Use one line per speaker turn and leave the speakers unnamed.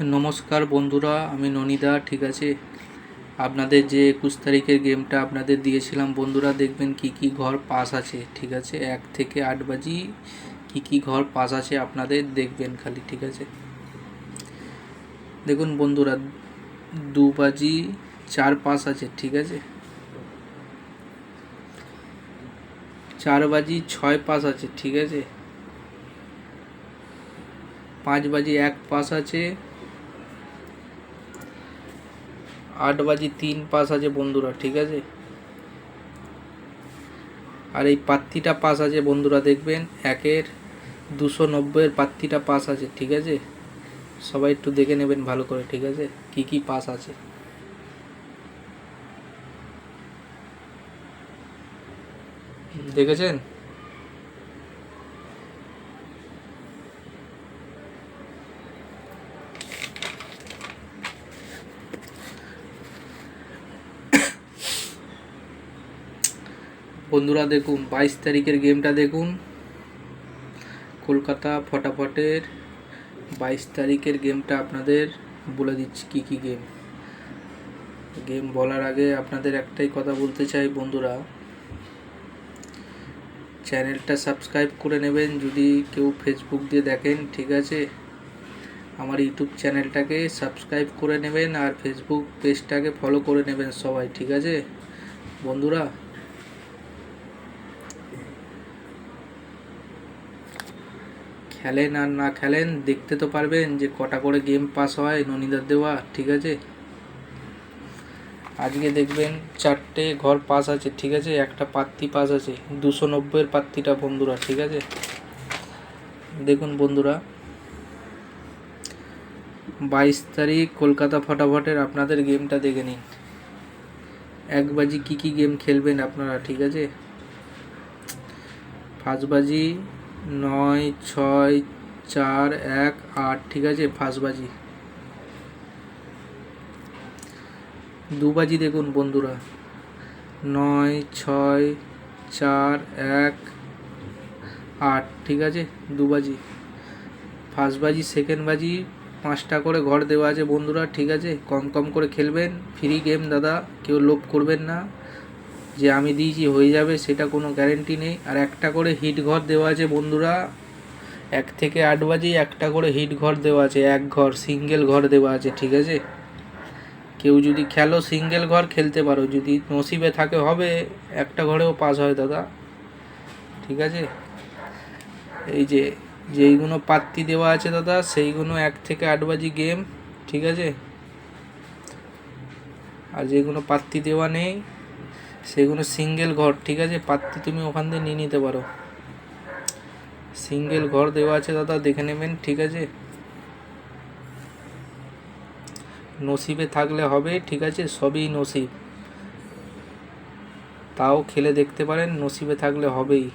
নমস্কার বন্ধুরা, আমি ননিদা। ঠিক আছে, আপনাদের যে 21 তারিখের গেমটা আপনাদের দিয়েছিলাম বন্ধুরা, দেখবেন কি কি ঘর পাস আছে। ঠিক আছে, 1 থেকে 8 বাজি কি কি ঘর পাস আছে আপনাদের দেখবেন খালি। ঠিক আছে, দেখুন বন্ধুরা, 2 বাজি 4 পাস আছে। ঠিক আছে, 4 বাজি 6 পাস আছে। ঠিক আছে, 5 বাজি 1 পাস আছে, 8 বাজি 3 পাস আছে বন্ধুরা। ঠিক আছে, আর এই পাত্তিটা পাস আছে বন্ধুরা, দেখবেন 1-এর 290-এর পাত্তিটা পাস আছে। ঠিক আছে, সবাই একটু দেখে নেবেন ভালো করে। ঠিক আছে, কি কি পাস আছে দেখেছেন? বন্ধুরা দেখুন, 22 তারিখের গেমটা দেখুন, কলকাতা ফটাফটের 22 তারিখের গেমটা আপনাদের বলে দিচ্ছি কি কি গেম। গেম বলার আগে আপনাদের একটাই কথা বলতে চাই বন্ধুরা, চ্যানেলটা সাবস্ক্রাইব করে নেবেন যদি কেউ ফেসবুক দিয়ে দেখেন। ঠিক আছে, আমার ইউটিউব চ্যানেলটাকে সাবস্ক্রাইব করে নেবেন আর ফেসবুক পেজটাকে ফলো করে নেবেন সবাই। ঠিক আছে বন্ধুরা, খেলেন আর না খেলেন দেখতে তো পারবেন যে কটা করে গেম পাস হয় ননিদার দেওয়া। ঠিক আছে, আজকে দেখবেন 4টে ঘর পাস আছে। ঠিক আছে, একটা পাত্তি পাস আছে, 290-এর পাত্তিটা বন্ধুরা। ঠিক আছে, দেখুন বন্ধুরা, 22 তারিখ কলকাতা ফটাফটের আপনাদের গেমটা দেখে নিন। 1 বাজি কী কী গেম খেলবেন আপনারা। ঠিক আছে, 5 বাজি 9, 6, 4, 1, 8। ঠিক আছে, 5 বাজি। 2 বাজি দেখুন বন্ধুরা, 9, 6, 4, 1, 8। ঠিক আছে, 2 বাজি। ফার্স্ট বাজি, সেকেন্ড বাজি 5টা করে ঘর দেওয়া আছে বন্ধুরা। ঠিক আছে, কম কম করে খেলবেন, ফ্রি গেম দাদা, কেউ লোভ করবেন না যে আমি দিয়েছি হয়ে যাবে, সেটা কোনো গ্যারেন্টি নেই। আর একটা করে হিট ঘর দেওয়া আছে বন্ধুরা, 1 থেকে 8 বাজি একটা করে হিট ঘর দেওয়া আছে, এক ঘর সিঙ্গেল ঘর দেওয়া আছে। ঠিক আছে, কেউ যদি খেলো সিঙ্গেল ঘর খেলতে পারো, যদি নসিবে থাকে হবে, একটা ঘরেও পাস হয় দাদা। ঠিক আছে, এই যে যেইগুলো পাত্তি দেওয়া আছে দাদা, সেইগুলো 1 থেকে 8 বাজি গেম। ঠিক আছে, আর যেগুলো পাত্তি দেওয়া নেই সেগুলো সিঙ্গেল ঘর। ঠিক আছে, পাত্তি তুমি ওখান থেকে নিয়ে নিতে পারো, সিঙ্গেল ঘর দেওয়া আছে দাদা, দেখে নেবেন। ঠিক আছে, নসিবে থাকলে হবে। ঠিক আছে, সবই নসিব, তাও খেলে দেখতে পারেন, নসিবে থাকলে হবেই।